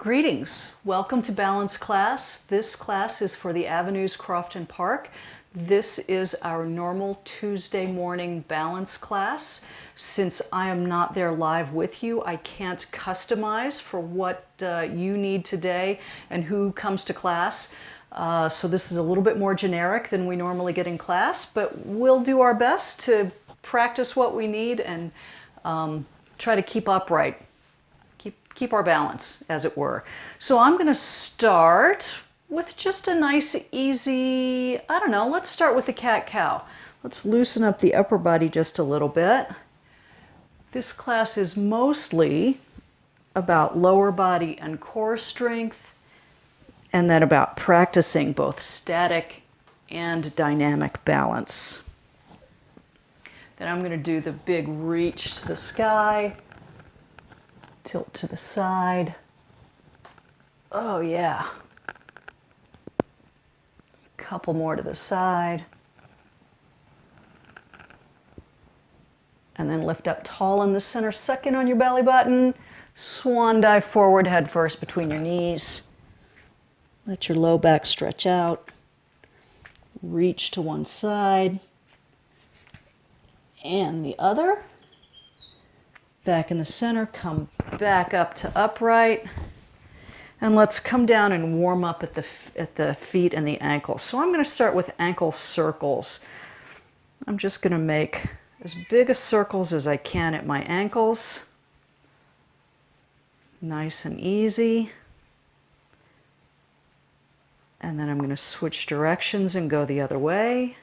Greetings. Welcome to Balance Class. This class is for the Avenues Crofton Park. This is our normal Tuesday morning balance class. Since I am not there live with you, I can't customize for what you need today and who comes to class. So this is a little bit more generic than we normally get in class, but we'll do our best to practice what we need and try to keep upright. Keep our balance, as it were. So I'm going to start with just a nice, easy, let's start with the cat-cow. Let's loosen up the upper body just a little bit. This class is mostly about lower body and core strength, and then about practicing both static and dynamic balance. Then I'm going to do the big reach to the sky. Tilt to the side. Oh yeah. Couple more to the side. And then lift up tall in the center, suck in on your belly button. Swan dive forward, head first between your knees. Let your low back stretch out. Reach to one side and the other. Back in the center, come back up to upright. And let's come down and warm up at the feet and the ankles. So I'm going to start with ankle circles. I'm just going to make as big a circles as I can at my ankles. Nice and easy. And then I'm going to switch directions and go the other way.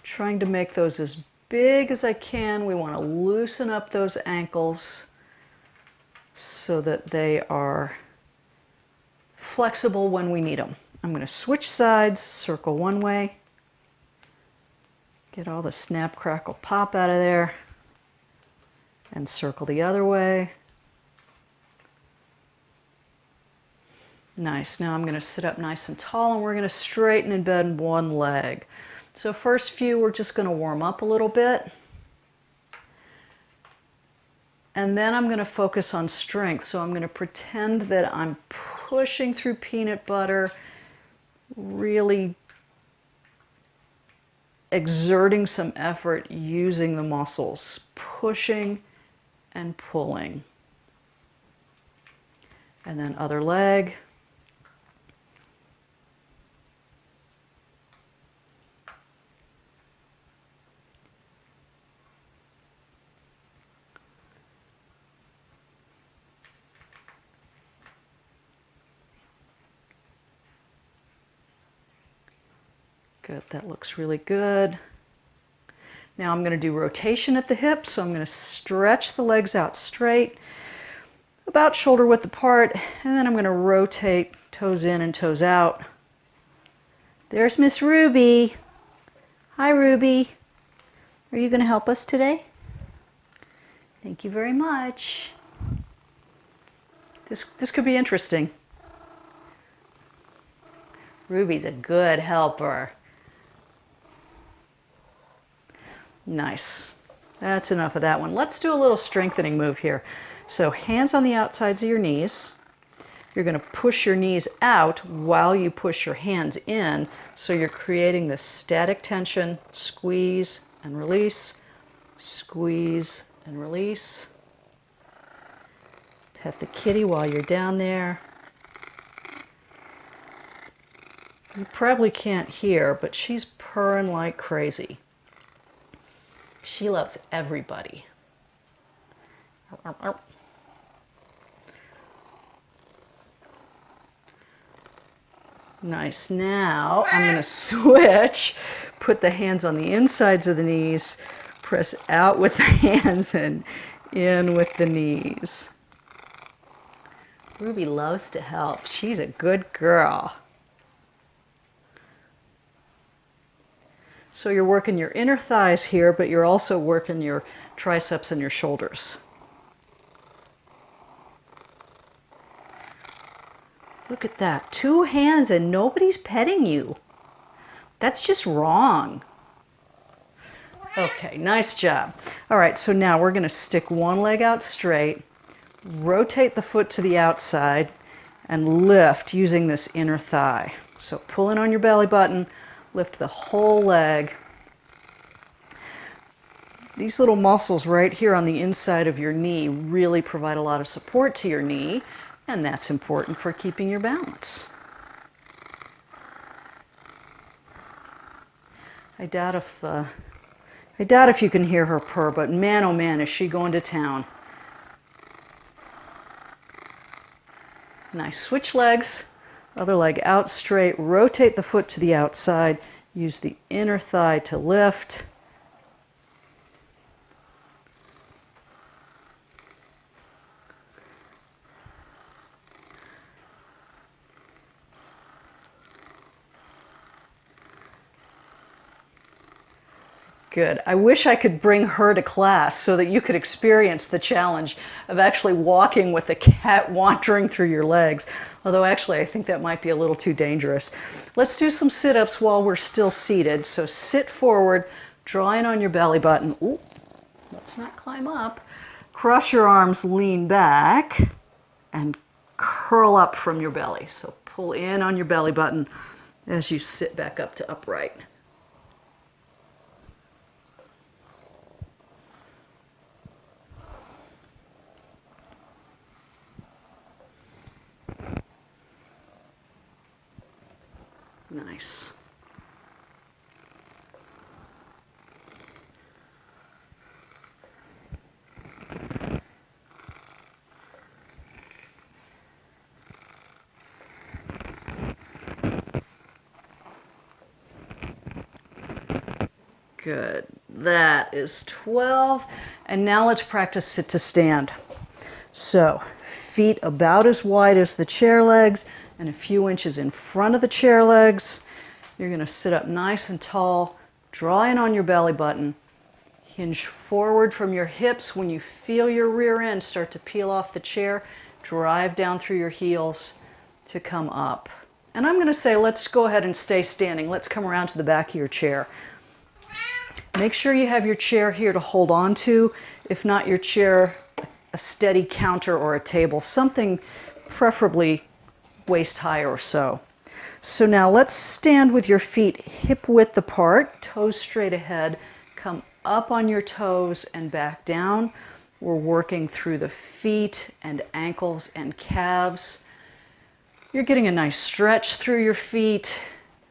Trying to make those as big as I can. We want to loosen up those ankles so that they are flexible when we need them. I'm going to switch sides, circle one way, get all the snap, crackle, pop out of there, and circle the other way. Nice. Now I'm going to sit up nice and tall, and we're going to straighten and bend one leg. So first few, we're just going to warm up a little bit. And then I'm going to focus on strength. So I'm going to pretend that I'm pushing through peanut butter, really exerting some effort using the muscles, pushing and pulling. And then other leg. Good, that looks really good. Now I'm going to do rotation at the hips, so I'm going to stretch the legs out straight, about shoulder width apart, and then I'm going to rotate toes in and toes out. There's Miss Ruby. Hi, Ruby. Are you going to help us today? Thank you very much. This could be interesting. Ruby's a good helper. Nice. That's enough of that one. Let's do a little strengthening move here. So hands on the outsides of your knees. You're going to push your knees out while you push your hands in. So you're creating this static tension. Squeeze and release. Squeeze and release. Pet the kitty while you're down there. You probably can't hear, but she's purring like crazy. She loves everybody. Nice. Now I'm going to switch. Put the hands on the insides of the knees. Press out with the hands and in with the knees. Ruby loves to help. She's a good girl. So you're working your inner thighs here, but you're also working your triceps and your shoulders. Look at that. 2 hands and nobody's petting you. That's just wrong. Okay, nice job. All right, so now we're going to stick one leg out straight. rotate the foot to the outside, and lift using this inner thigh. So pull in on your belly button, lift the whole leg. These little muscles right here on the inside of your knee really provide a lot of support to your knee, and that's important for keeping your balance. I doubt if you can hear her purr, but man, oh man, is she going to town. Nice. Switch legs, other leg out straight, rotate the foot to the outside, use the inner thigh to lift. Good. I wish I could bring her to class so that you could experience the challenge of actually walking with a cat wandering through your legs. Although actually I think that might be a little too dangerous. Let's do some sit-ups while we're still seated. So sit forward, draw in on your belly button. Ooh, let's not climb up. Cross your arms, lean back, and curl up from your belly. So pull in on your belly button as you sit back up to upright. Nice. Good. That is 12. And now let's practice sit to stand. So, feet about as wide as the chair legs and a few inches in front of the chair legs. You're going to sit up nice and tall, draw in on your belly button, hinge forward from your hips. When you feel your rear end start to peel off the chair, drive down through your heels to come up. And I'm going to say, let's go ahead and stay standing. Let's come around to the back of your chair. Make sure you have your chair here to hold on to. If not your chair, a steady counter or a table, something preferably waist high or so. So now let's stand with your feet hip width apart, toes straight ahead, come up on your toes and back down. We're working through the feet and ankles and calves. You're getting a nice stretch through your feet,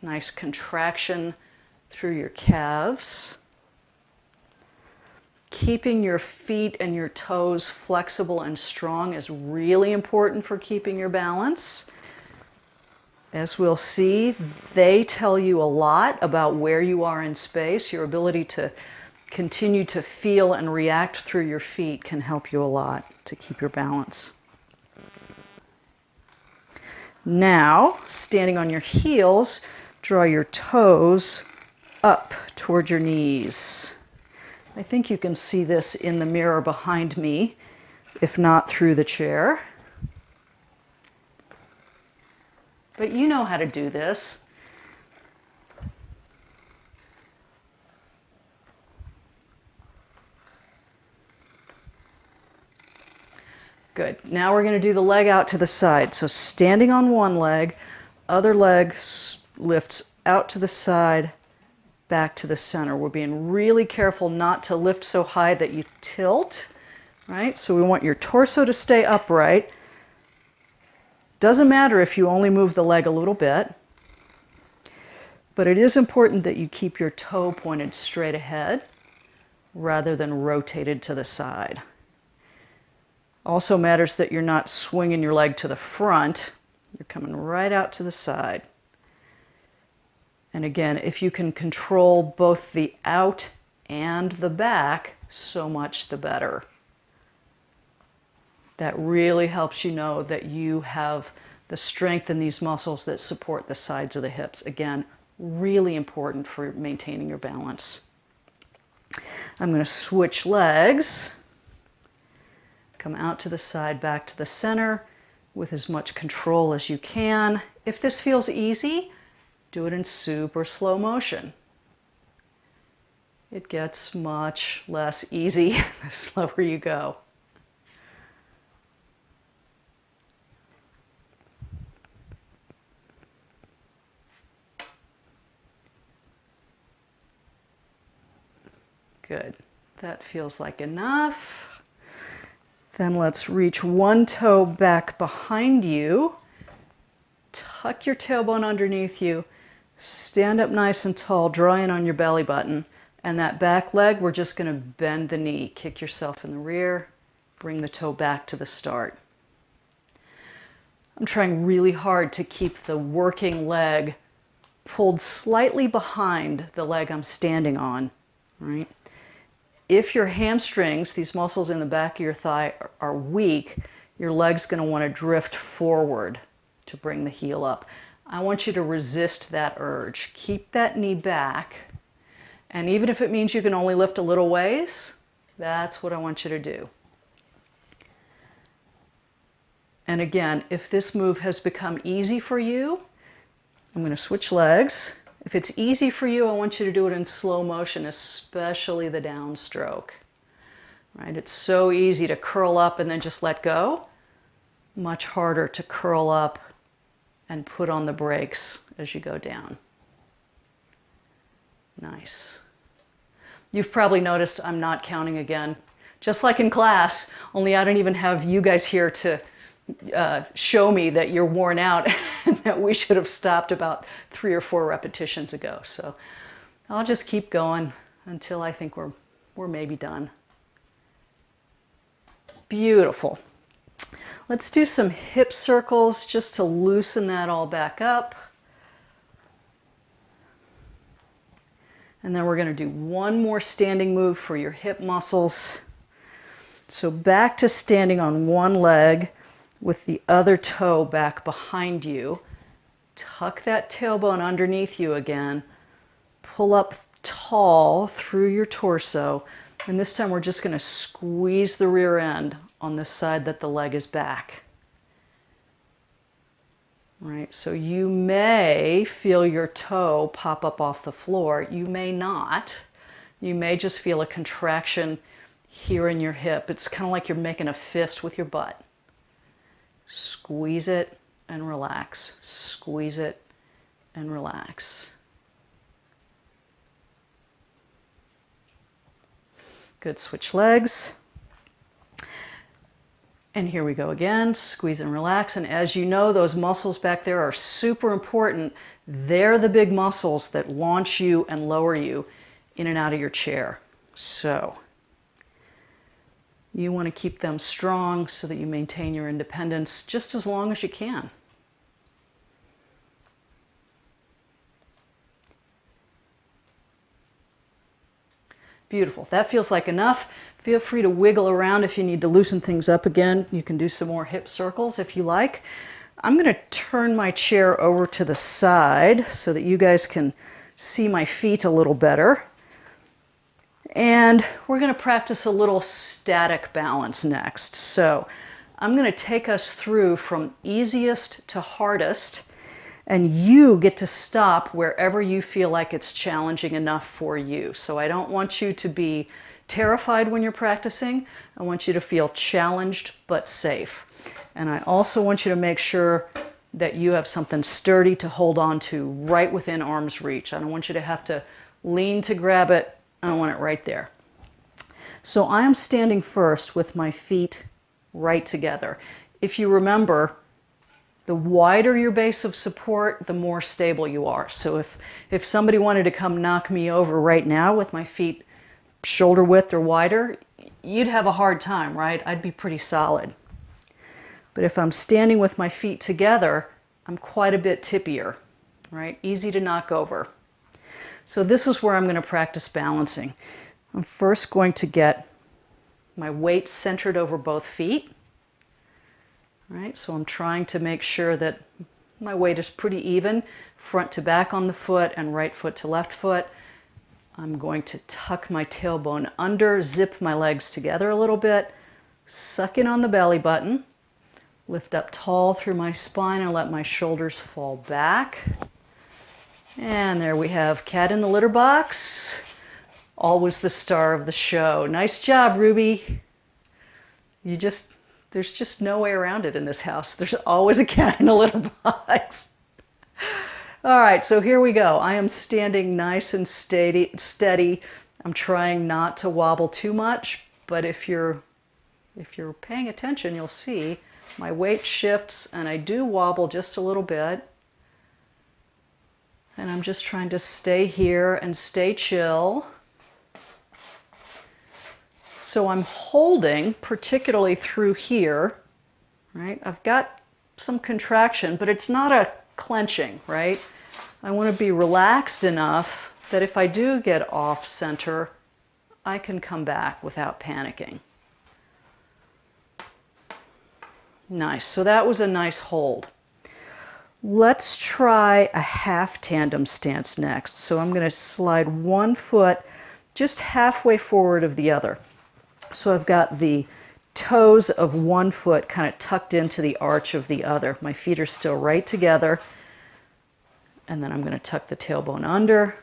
nice contraction through your calves. Keeping your feet and your toes flexible and strong is really important for keeping your balance. As we'll see, they tell you a lot about where you are in space. Your ability to continue to feel and react through your feet can help you a lot to keep your balance. Now, standing on your heels, draw your toes up toward your knees. I think you can see this in the mirror behind me, if not through the chair. But you know how to do this. Good. Now we're going to do the leg out to the side. So standing on one leg, other leg lifts out to the side, back to the center. We're being really careful not to lift so high that you tilt, right? So we want your torso to stay upright. Doesn't matter if you only move the leg a little bit, but it is important that you keep your toe pointed straight ahead rather than rotated to the side. Also matters that you're not swinging your leg to the front. You're coming right out to the side. And again, if you can control both the out and the back, so much the better. That really helps you know that you have the strength in these muscles that support the sides of the hips. Again, really important for maintaining your balance. I'm going to switch legs. Come out to the side, back to the center with as much control as you can. If this feels easy, do it in super slow motion. It gets much less easy the slower you go. Good. That feels like enough. Then let's reach one toe back behind you. Tuck your tailbone underneath you. Stand up nice and tall, draw in on your belly button. And that back leg, we're just going to bend the knee. Kick yourself in the rear. Bring the toe back to the start. I'm trying really hard to keep the working leg pulled slightly behind the leg I'm standing on. Right? If your hamstrings, these muscles in the back of your thigh, are weak, your leg's going to want to drift forward to bring the heel up. I want you to resist that urge. Keep that knee back. And even if it means you can only lift a little ways, that's what I want you to do. And again, if this move has become easy for you, I'm going to switch legs. If it's easy for you, I want you to do it in slow motion, especially the downstroke. Right? It's so easy to curl up and then just let go. Much harder to curl up and put on the brakes as you go down. Nice. You've probably noticed I'm not counting again. Just like in class, only I don't even have you guys here to show me that you're worn out and that we should have stopped about 3 or 4 repetitions ago. So I'll just keep going until I think we're maybe done. Beautiful. Let's do some hip circles just to loosen that all back up. And then we're going to do one more standing move for your hip muscles. So back to standing on one leg with the other toe back behind you. Tuck that tailbone underneath you again. Pull up tall through your torso. And this time we're just going to squeeze the rear end on the side that the leg is back. Right, so you may feel your toe pop up off the floor. You may not. You may just feel a contraction here in your hip. It's kind of like you're making a fist with your butt. Squeeze it and relax. Squeeze it and relax. Good, switch legs. And here we go again, squeeze and relax. And as you know, those muscles back there are super important. They're the big muscles that launch you and lower you in and out of your chair. So you want to keep them strong so that you maintain your independence just as long as you can. Beautiful. That feels like enough. Feel free to wiggle around if you need to loosen things up again. You can do some more hip circles if you like. I'm going to turn my chair over to the side so that you guys can see my feet a little better. And we're going to practice a little static balance next. So I'm going to take us through from easiest to hardest. And you get to stop wherever you feel like it's challenging enough for you. So I don't want you to be terrified when you're practicing. I want you to feel challenged but safe. And I also want you to make sure that you have something sturdy to hold on to right within arm's reach. I don't want you to have to lean to grab it. I want it right there. So I am standing first with my feet right together. If you remember, the wider your base of support, the more stable you are. So if somebody wanted to come knock me over right now with my feet shoulder width or wider, you'd have a hard time, right? I'd be pretty solid. But if I'm standing with my feet together, I'm quite a bit tippier, right? Easy to knock over. So this is where I'm going to practice balancing. I'm first going to get my weight centered over both feet. Right, so I'm trying to make sure that my weight is pretty even, front to back on the foot and right foot to left foot. I'm going to tuck my tailbone under, zip my legs together a little bit, suck in on the belly button, lift up tall through my spine and let my shoulders fall back. And there we have cat in the litter box. Always the star of the show. Nice job, Ruby. There's just no way around it in this house. There's always a cat in a litter box. All right, so here we go. I am standing nice and steady. I'm trying not to wobble too much, but if you're paying attention, you'll see my weight shifts and I do wobble just a little bit. And I'm just trying to stay here and stay chill. So I'm holding, particularly through here, right? I've got some contraction, but it's not a clenching, right? I want to be relaxed enough that if I do get off center, I can come back without panicking. Nice. So that was a nice hold. Let's try a half tandem stance next. So I'm going to slide one foot just halfway forward of the other. So I've got the toes of one foot kind of tucked into the arch of the other. My feet are still right together. And then I'm going to tuck the tailbone under,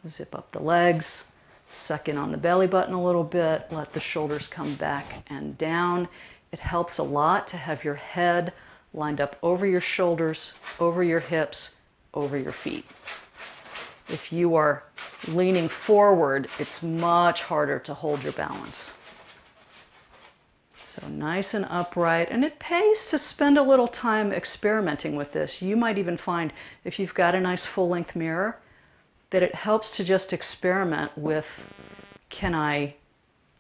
zip up the legs, suck in on the belly button a little bit, let the shoulders come back and down. It helps a lot to have your head lined up over your shoulders, over your hips, over your feet. If you are leaning forward, it's much harder to hold your balance. So nice and upright, and it pays to spend a little time experimenting with this. You might even find, if you've got a nice full-length mirror, that it helps to just experiment with, can I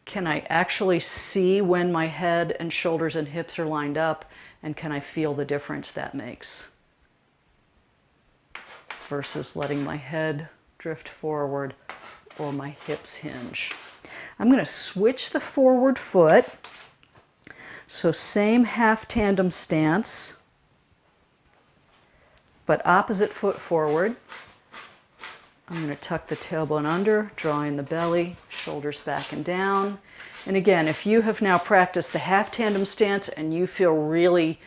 actually see when my head and shoulders and hips are lined up, and can I feel the difference that makes? Versus letting my head drift forward or my hips hinge. I'm going to switch the forward foot. So same half tandem stance, but opposite foot forward. I'm going to tuck the tailbone under, drawing the belly, shoulders back and down. And again, if you have now practiced the half tandem stance and you feel really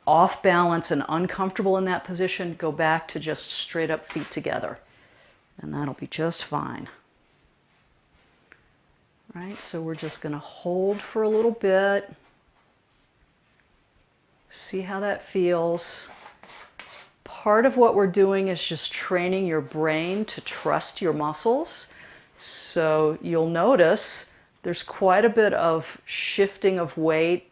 off balance and uncomfortable in that position, go back to just straight up feet together. And that'll be just fine. Right, so we're just going to hold for a little bit. See how that feels. Part of what we're doing is just training your brain to trust your muscles. So you'll notice there's quite a bit of shifting of weight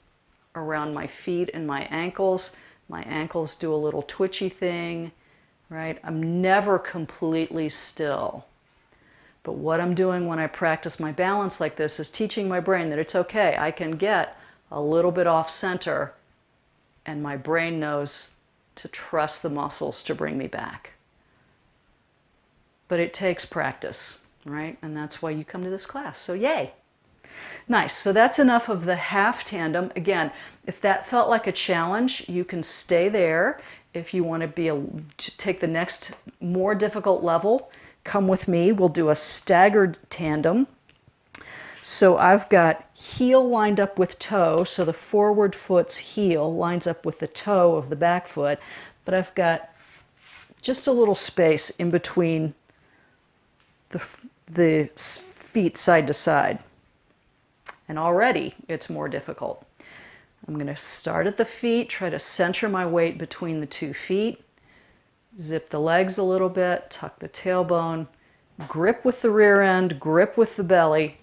around my feet and my ankles. My ankles do a little twitchy thing, right? I'm never completely still. But what I'm doing when I practice my balance like this is teaching my brain that it's okay. I can get a little bit off center, and my brain knows to trust the muscles to bring me back. But it takes practice, right? And that's why you come to this class. So yay! Nice. So that's enough of the half tandem. Again, if that felt like a challenge, you can stay there. If you want to take the next more difficult level, come with me. We'll do a staggered tandem. So I've got heel lined up with toe, so the forward foot's heel lines up with the toe of the back foot, but I've got just a little space in between the feet side to side. And already it's more difficult. I'm going to start at the feet, try to center my weight between the 2 feet, zip the legs a little bit, tuck the tailbone, grip with the rear end, grip with the belly,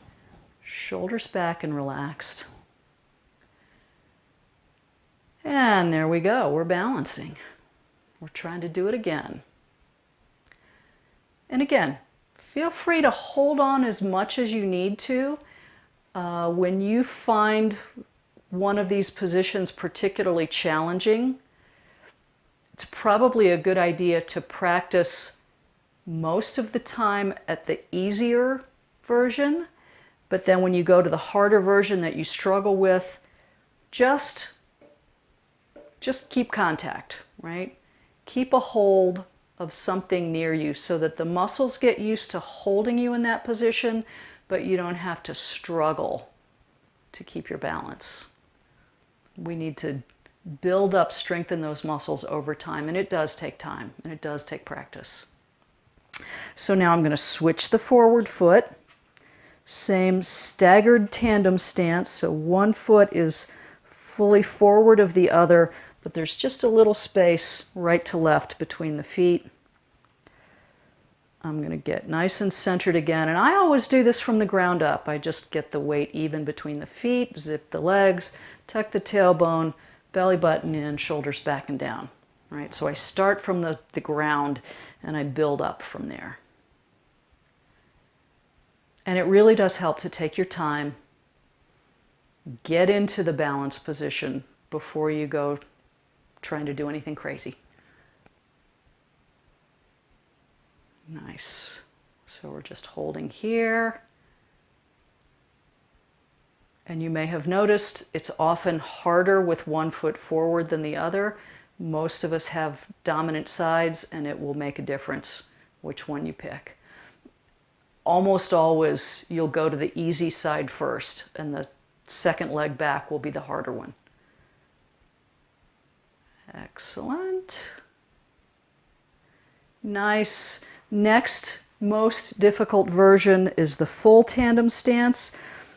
shoulders back and relaxed. And there we go, we're balancing. We're trying to do it again. And again, feel free to hold on as much as you need to. When you find one of these positions particularly challenging, it's probably a good idea to practice most of the time at the easier version, but then when you go to the harder version that you struggle with, just keep contact, right? Keep a hold of something near you so that the muscles get used to holding you in that position, but you don't have to struggle to keep your balance. We need to build up, strengthen those muscles over time, and it does take time, and it does take practice. So now I'm going to switch the forward foot. Same staggered tandem stance, so one foot is fully forward of the other, but there's just a little space right to left between the feet. I'm going to get nice and centered again. And I always do this from the ground up. I just get the weight even between the feet, zip the legs, tuck the tailbone, belly button in, shoulders back and down. Right? So I start from the ground and I build up from there. And it really does help to take your time, get into the balance position before you go trying to do anything crazy. Nice. So we're just holding here. And you may have noticed it's often harder with one foot forward than the other. Most of us have dominant sides, and it will make a difference which one you pick. Almost always you'll go to the easy side first, and the second leg back will be the harder one. Excellent. Nice. Next, most difficult version is the full tandem stance.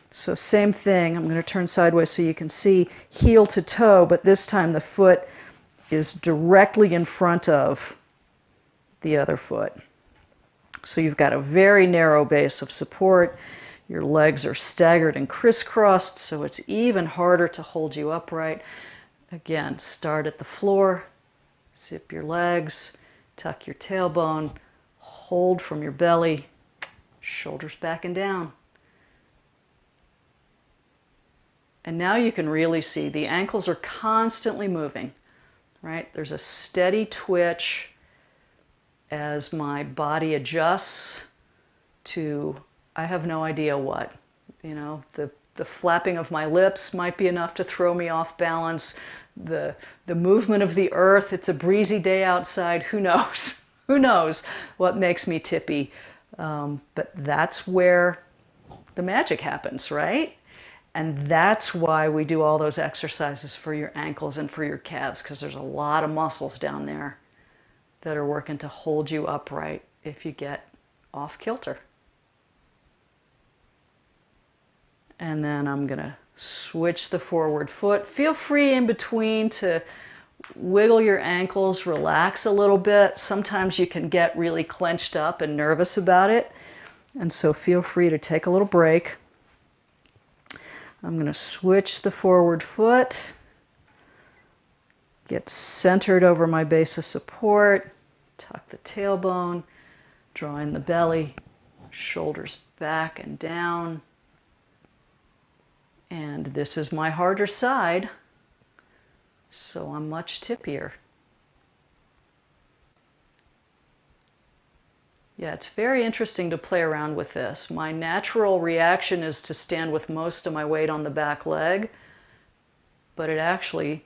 So same thing, I'm going to turn sideways so you can see heel to toe, but this time the foot is directly in front of the other foot. So you've got a very narrow base of support. Your legs are staggered and crisscrossed, so it's even harder to hold you upright. Again, start at the floor, zip your legs, tuck your tailbone, hold from your belly, shoulders back and down. And now you can really see the ankles are constantly moving, right? There's a steady twitch as my body adjusts to, I have no idea what. You know, the flapping of my lips might be enough to throw me off balance. The movement of the earth, it's a breezy day outside, who knows? Who knows what makes me tippy? But that's where the magic happens, right? And that's why we do all those exercises for your ankles and for your calves, because there's a lot of muscles down there that are working to hold you upright if you get off kilter. And then I'm going to switch the forward foot. Feel free in between to wiggle your ankles, relax a little bit. Sometimes you can get really clenched up and nervous about it. And so feel free to take a little break. I'm going to switch the forward foot. Get centered over my base of support. Tuck the tailbone. Draw in the belly. Shoulders back and down. And this is my harder side, so I'm much tippier. Yeah, it's very interesting to play around with this. My natural reaction is to stand with most of my weight on the back leg, but it actually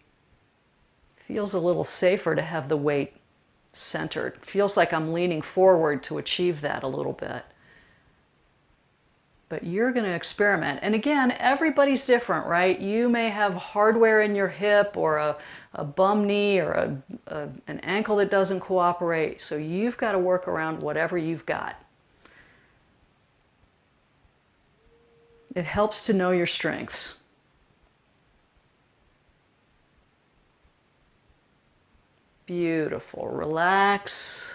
feels a little safer to have the weight centered. It feels like I'm leaning forward to achieve that a little bit. But you're going to experiment. And again, everybody's different, right? You may have hardware in your hip or a bum knee or an ankle that doesn't cooperate. So you've got to work around whatever you've got. It helps to know your strengths. Beautiful. Relax.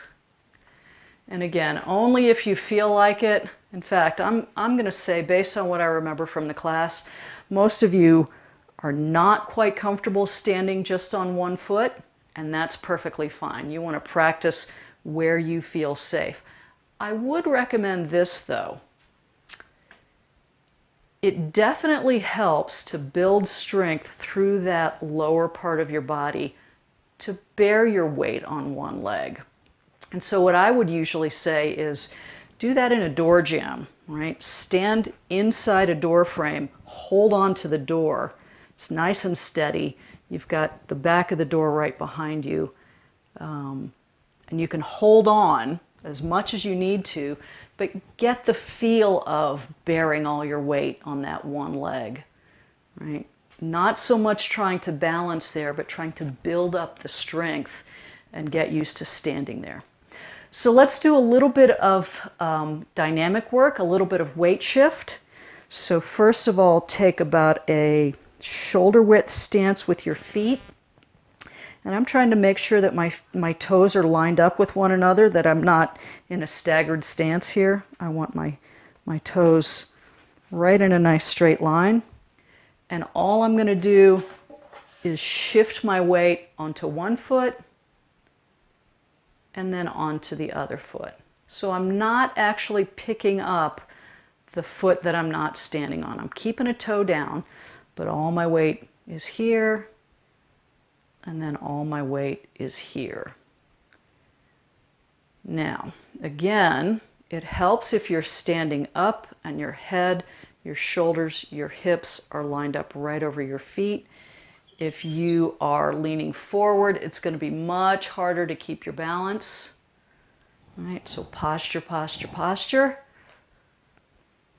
And again, only if you feel like it. In fact, I'm going to say, based on what I remember from the class, most of you are not quite comfortable standing just on one foot, and that's perfectly fine. You want to practice where you feel safe. I would recommend this, though. It definitely helps to build strength through that lower part of your body to bear your weight on one leg. And so what I would usually say is do that in a door jamb, right? Stand inside a door frame, hold on to the door. It's nice and steady. You've got the back of the door right behind you. And you can hold on as much as you need to, but get the feel of bearing all your weight on that one leg, right? Not so much trying to balance there, but trying to build up the strength and get used to standing there. So let's do a little bit of dynamic work, a little bit of weight shift. So first of all, take about a shoulder width stance with your feet And I'm trying to make sure that my toes are lined up with one another, that I'm not in a staggered stance here. I want my toes right in a nice straight line. And all I'm going to do is shift my weight onto one foot and then onto the other foot. So I'm not actually picking up the foot that I'm not standing on. I'm keeping a toe down, but all my weight is here, and then all my weight is here. Now, again, it helps if you're standing up and your head, your shoulders, your hips are lined up right over your feet. If you are leaning forward, it's going to be much harder to keep your balance. All right, so posture, posture, posture.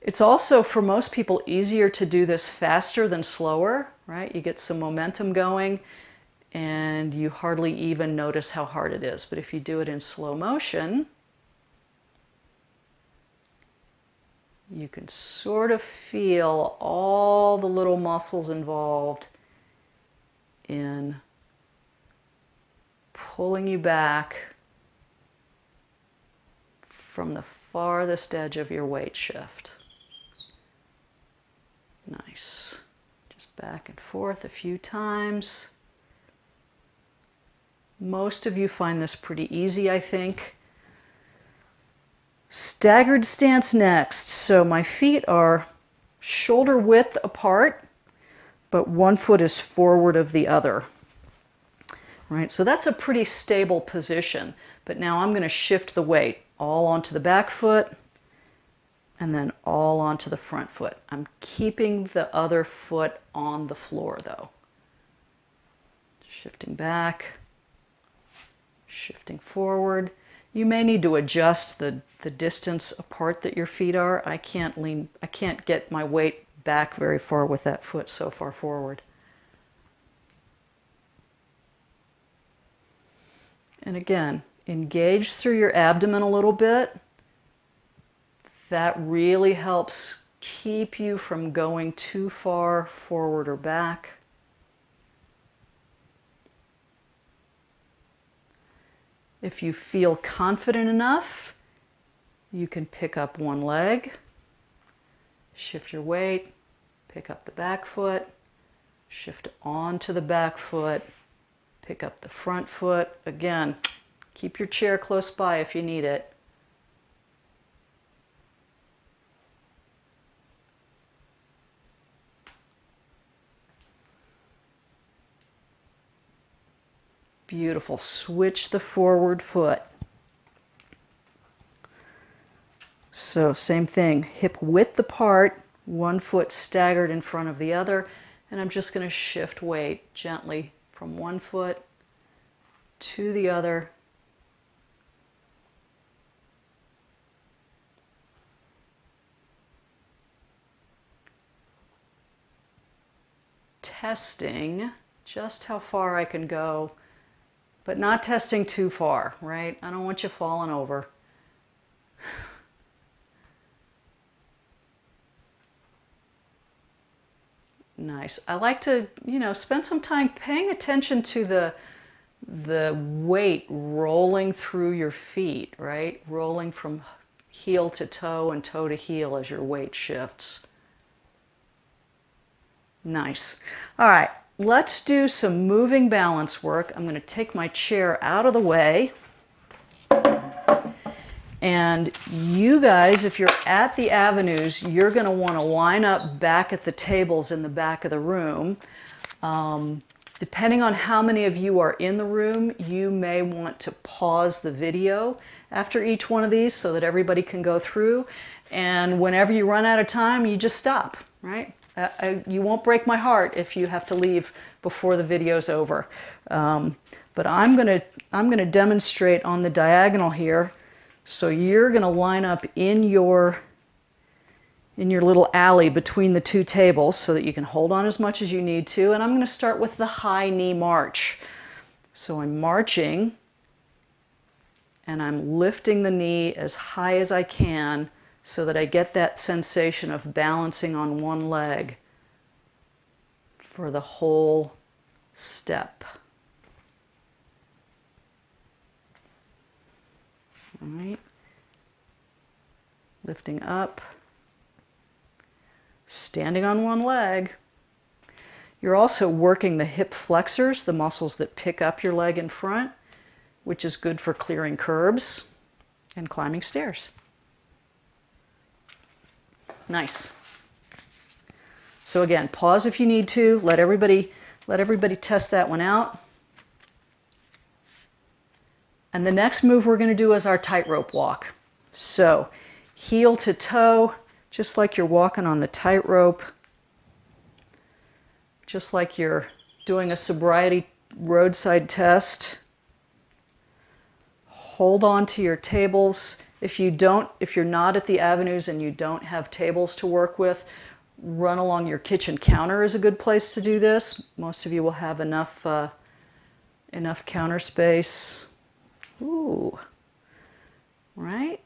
It's also, for most people, easier to do this faster than slower, right? You get some momentum going and you hardly even notice how hard it is. But if you do it in slow motion, you can sort of feel all the little muscles involved in pulling you back from the farthest edge of your weight shift. Nice. Just back and forth a few times. Most of you find this pretty easy, I think. Staggered stance next. So my feet are shoulder width apart, but one foot is forward of the other. Right? So that's a pretty stable position. But now I'm going to shift the weight all onto the back foot and then all onto the front foot. I'm keeping the other foot on the floor though. Shifting back, shifting forward. You may need to adjust the distance apart that your feet are. I can't get my weight back very far with that foot so far forward. And again, engage through your abdomen a little bit. That really helps keep you from going too far forward or back. If you feel confident enough, you can pick up one leg, shift your weight, pick up the back foot, shift onto the back foot, pick up the front foot. Again, keep your chair close by if you need it. Beautiful. Switch the forward foot. So same thing, hip width apart, one foot staggered in front of the other, and I'm just going to shift weight gently from one foot to the other. Testing just how far I can go, but not testing too far, right? I don't want you falling over. Nice. I like to, spend some time paying attention to the weight rolling through your feet, right? Rolling from heel to toe and toe to heel as your weight shifts. Nice. All right, let's do some moving balance work. I'm going to take my chair out of the way. And you guys, if you're at the avenues, you're going to want to line up back at the tables in the back of the room. Depending on how many of you are in the room, you may want to pause the video after each one of these so that everybody can go through. And whenever you run out of time, you just stop, right? You won't break my heart if you have to leave before the video's over. But I'm gonna demonstrate on the diagonal here. So you're going to line up in your little alley between the two tables so that you can hold on as much as you need to. And I'm going to start with the high knee march. So I'm marching and I'm lifting the knee as high as I can so that I get that sensation of balancing on one leg for the whole step. All right. Lifting up. Standing on one leg. You're also working the hip flexors, the muscles that pick up your leg in front, which is good for clearing curbs and climbing stairs. Nice. So again, pause if you need to. Let everybody test that one out. And the next move we're going to do is our tightrope walk. So heel to toe, just like you're walking on the tightrope. Just like you're doing a sobriety roadside test. Hold on to your tables. If you're not at the avenues and you don't have tables to work with, run along your kitchen counter is a good place to do this. Most of you will have enough counter space. Ooh, right?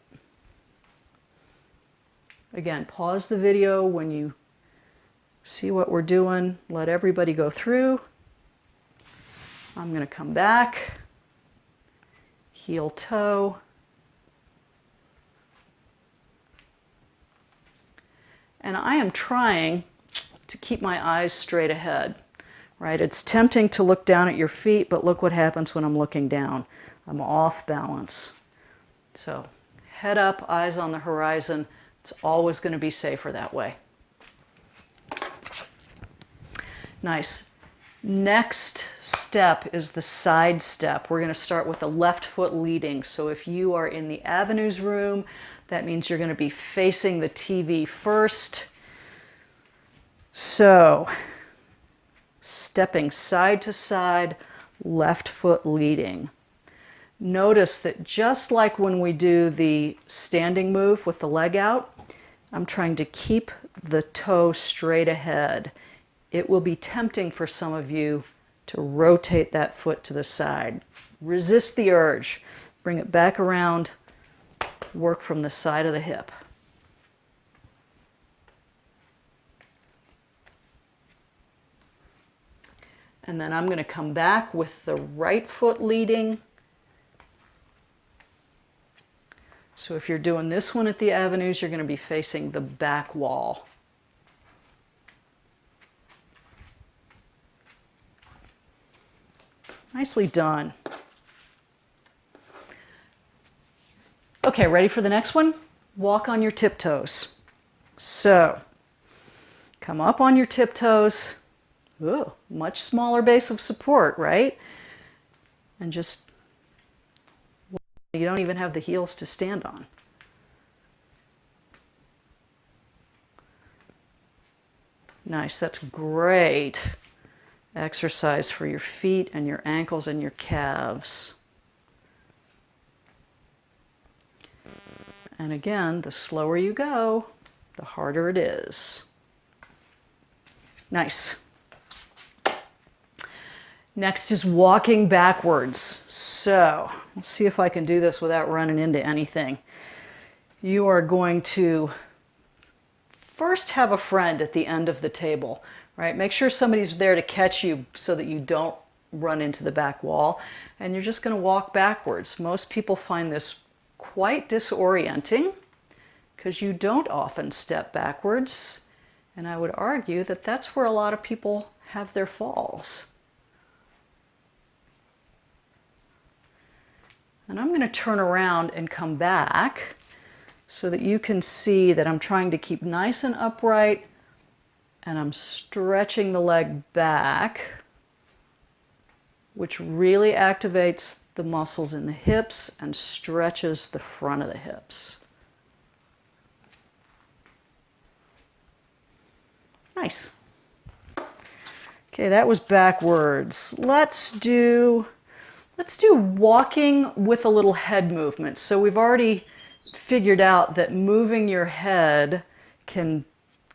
Again, pause the video when you see what we're doing. Let everybody go through. I'm going to come back. Heel toe. And I am trying to keep my eyes straight ahead, right? It's tempting to look down at your feet, but look what happens when I'm looking down. I'm off balance. So head up, eyes on the horizon. It's always going to be safer that way. Nice. Next step is the side step. We're going to start with the left foot leading. So if you are in the avenues room, that means you're going to be facing the TV first. So, stepping side to side, left foot leading. Notice that just like when we do the standing move with the leg out, I'm trying to keep the toe straight ahead. It will be tempting for some of you to rotate that foot to the side. Resist the urge. Bring it back around. Work from the side of the hip. And then I'm going to come back with the right foot leading. So if you're doing this one at the avenues, you're going to be facing the back wall. Nicely done. Okay, ready for the next one? Walk on your tiptoes. So, come up on your tiptoes. Ooh, much smaller base of support, right? And just, you don't even have the heels to stand on. Nice, that's great exercise for your feet and your ankles and your calves. And again, the slower you go, the harder it is. Nice. Next is walking backwards. So, let's see if I can do this without running into anything. You are going to first have a friend at the end of the table, right? Make sure somebody's there to catch you so that you don't run into the back wall. And you're just going to walk backwards. Most people find this quite disorienting because you don't often step backwards. And I would argue that that's where a lot of people have their falls. And I'm going to turn around and come back so that you can see that I'm trying to keep nice and upright and I'm stretching the leg back, which really activates the muscles in the hips and stretches the front of the hips. Nice. Okay, that was backwards. Let's do walking with a little head movement. So we've already figured out that moving your head can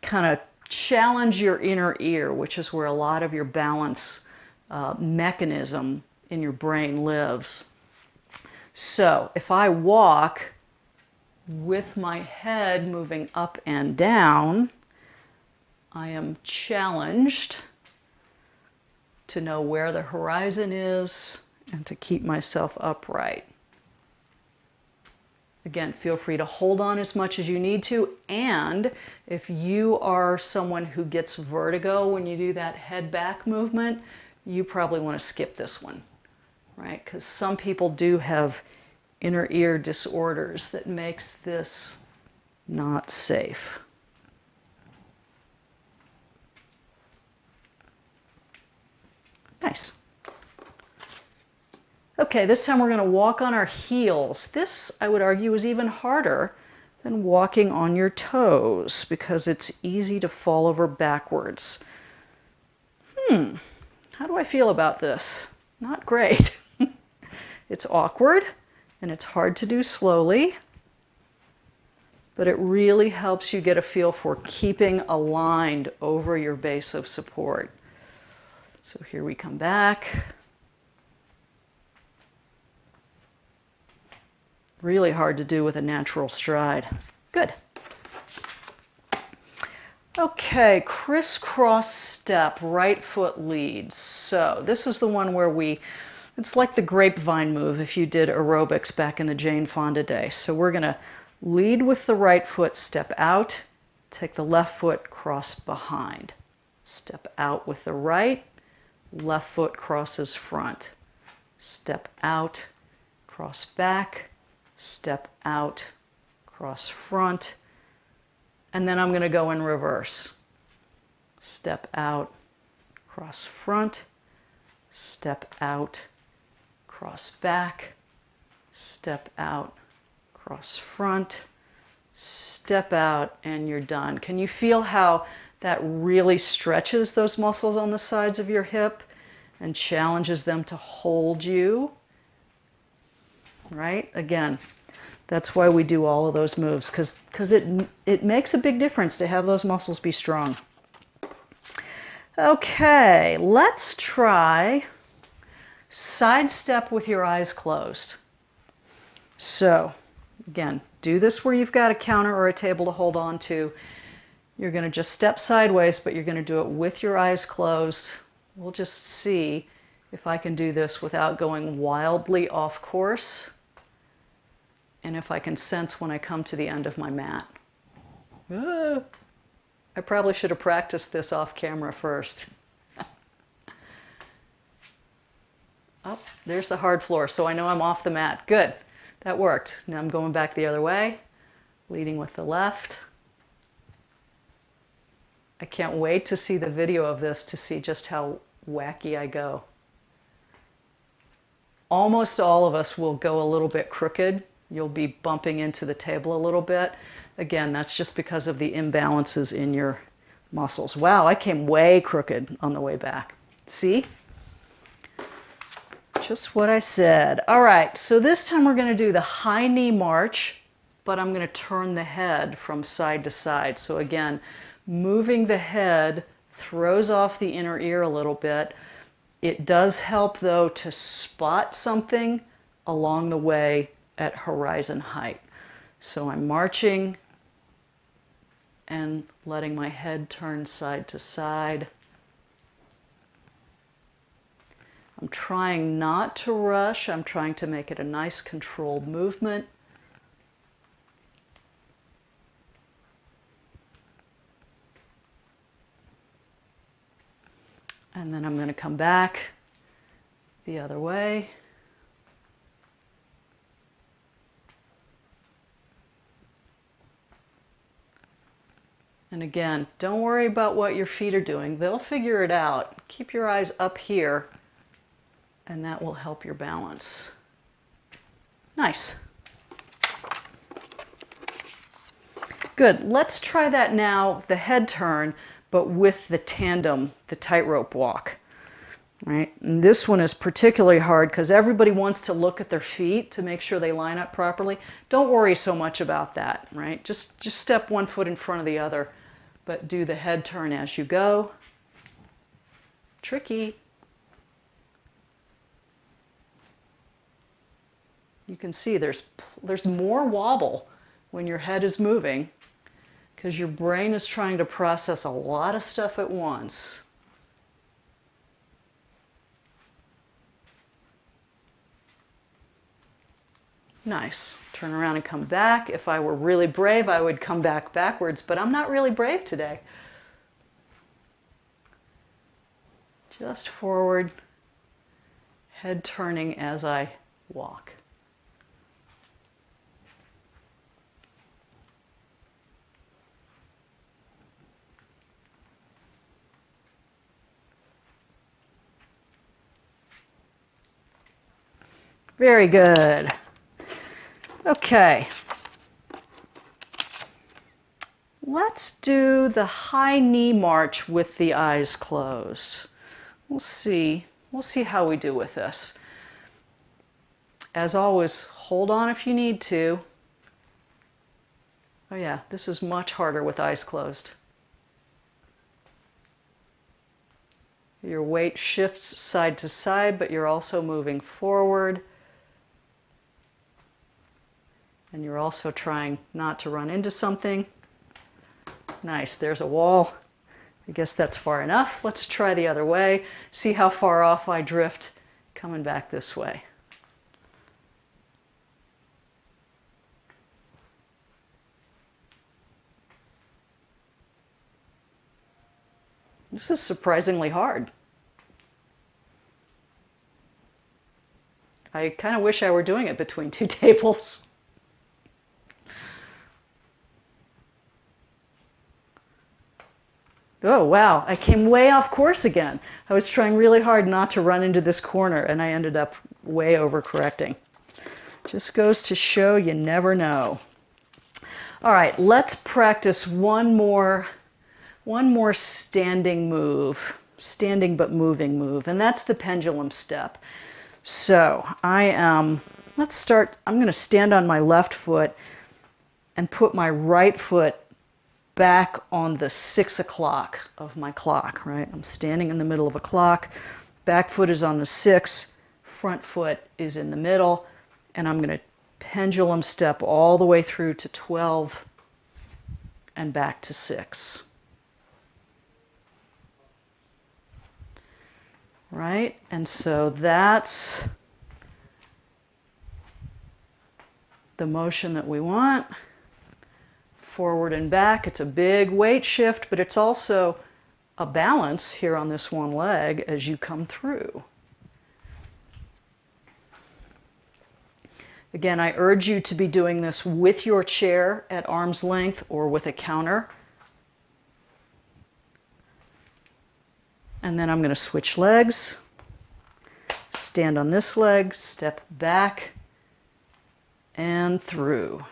kind of challenge your inner ear, which is where a lot of your balance mechanism in your brain lives. So if I walk with my head moving up and down, I am challenged to know where the horizon is and to keep myself upright. Again, feel free to hold on as much as you need to, and if you are someone who gets vertigo when you do that head back movement, you probably want to skip this one, right? Because some people do have inner ear disorders that makes this not safe. Nice. Okay, this time we're going to walk on our heels. This, I would argue, is even harder than walking on your toes because it's easy to fall over backwards. How do I feel about this? Not great. It's awkward and it's hard to do slowly, but it really helps you get a feel for keeping aligned over your base of support. So here we come back. Really hard to do with a natural stride. Good. Okay, crisscross step, right foot leads. So this is the one where it's like the grapevine move if you did aerobics back in the Jane Fonda days. So we're going to lead with the right foot, step out, take the left foot, cross behind. Step out with the right, left foot crosses front. Step out, cross back, step out, cross front, and then I'm going to go in reverse. Step out, cross front, step out, cross back, step out, cross front, step out, and you're done. Can you feel how that really stretches those muscles on the sides of your hip and challenges them to hold you? Right? Again, that's why we do all of those moves, because it makes a big difference to have those muscles be strong. Okay, let's try side step with your eyes closed. So, again, do this where you've got a counter or a table to hold on to. You're going to just step sideways, but you're going to do it with your eyes closed. We'll just see if I can do this without going wildly off course, and if I can sense when I come to the end of my mat. I probably should have practiced this off camera first. Oh, there's the hard floor, so I know I'm off the mat. Good, that worked. Now I'm going back the other way, leading with the left. I can't wait to see the video of this to see just how wacky I go. Almost all of us will go a little bit crooked. You'll be bumping into the table a little bit. Again, that's just because of the imbalances in your muscles. Wow, I came way crooked on the way back. See? Just what I said. All right, so this time we're going to do the high knee march, but I'm going to turn the head from side to side. So again, moving the head throws off the inner ear a little bit. It does help, though, to spot something along the way at horizon height. So I'm marching and letting my head turn side to side. I'm trying not to rush. I'm trying to make it a nice controlled movement. And then I'm going to come back the other way. And again, don't worry about what your feet are doing. They'll figure it out. Keep your eyes up here, and that will help your balance. Nice. Good. Let's try that now, the head turn, but with the tandem, the tightrope walk. Right? And this one is particularly hard because everybody wants to look at their feet to make sure they line up properly. Don't worry so much about that, right? Just step one foot in front of the other, but do the head turn as you go. Tricky. You can see there's more wobble when your head is moving because your brain is trying to process a lot of stuff at once. Nice. Turn around and come back. If I were really brave, I would come back backwards, but I'm not really brave today. Just forward, head turning as I walk. Very good. Okay. Let's do the high knee march with the eyes closed. We'll see how we do with this. As always, hold on if you need to. Oh yeah, this is much harder with eyes closed. Your weight shifts side to side, but you're also moving forward. And you're also trying not to run into something. Nice, there's a wall. I guess that's far enough. Let's try the other way. See how far off I drift coming back this way. This is surprisingly hard. I kind of wish I were doing it between two tables. Oh, wow, I came way off course again. I was trying really hard not to run into this corner, and I ended up way overcorrecting. Just goes to show you never know. All right, let's practice one more standing move, standing but moving move, and that's the pendulum step. So let's start, I'm going to stand on my left foot and put my right foot back on the 6 o'clock of my clock, right? I'm standing in the middle of a clock. Back foot is on the 6, front foot is in the middle, and I'm going to pendulum step all the way through to 12 and back to 6. Right? And so that's the motion that we want. Forward and back. It's a big weight shift, but it's also a balance here on this one leg as you come through. Again, I urge you to be doing this with your chair at arm's length or with a counter. And then I'm going to switch legs, stand on this leg, step back and through.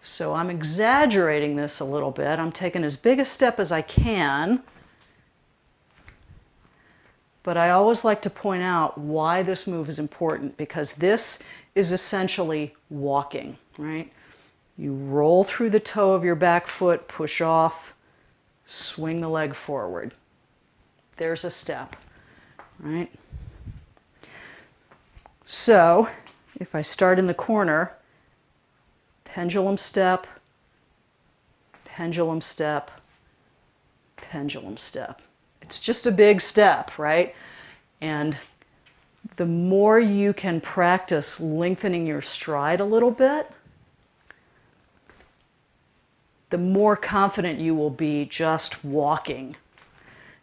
So I'm exaggerating this a little bit. I'm taking as big a step as I can, but I always like to point out why this move is important, because this is essentially walking, right? You roll through the toe of your back foot, push off, swing the leg forward. There's a step, right? So if I start in the corner, pendulum step, pendulum step, pendulum step. It's just a big step, right? And the more you can practice lengthening your stride a little bit, the more confident you will be just walking.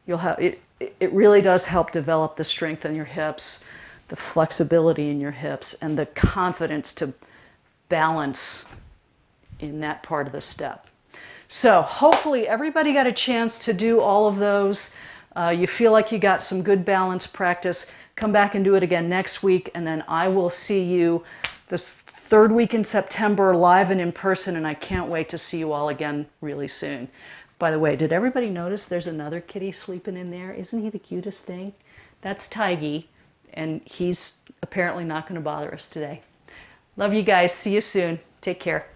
You'll have it really does help develop the strength in your hips, the flexibility in your hips, and the confidence to balance in that part of the step. So hopefully everybody got a chance to do all of those. You feel like you got some good balance practice. Come back and do it again next week, and then I will see you this third week in September live and in person, and I can't wait to see you all again really soon. By the way, did everybody notice there's another kitty sleeping in there? Isn't he the cutest thing? That's Tigey, and he's apparently not going to bother us today. Love you guys. See you soon. Take care.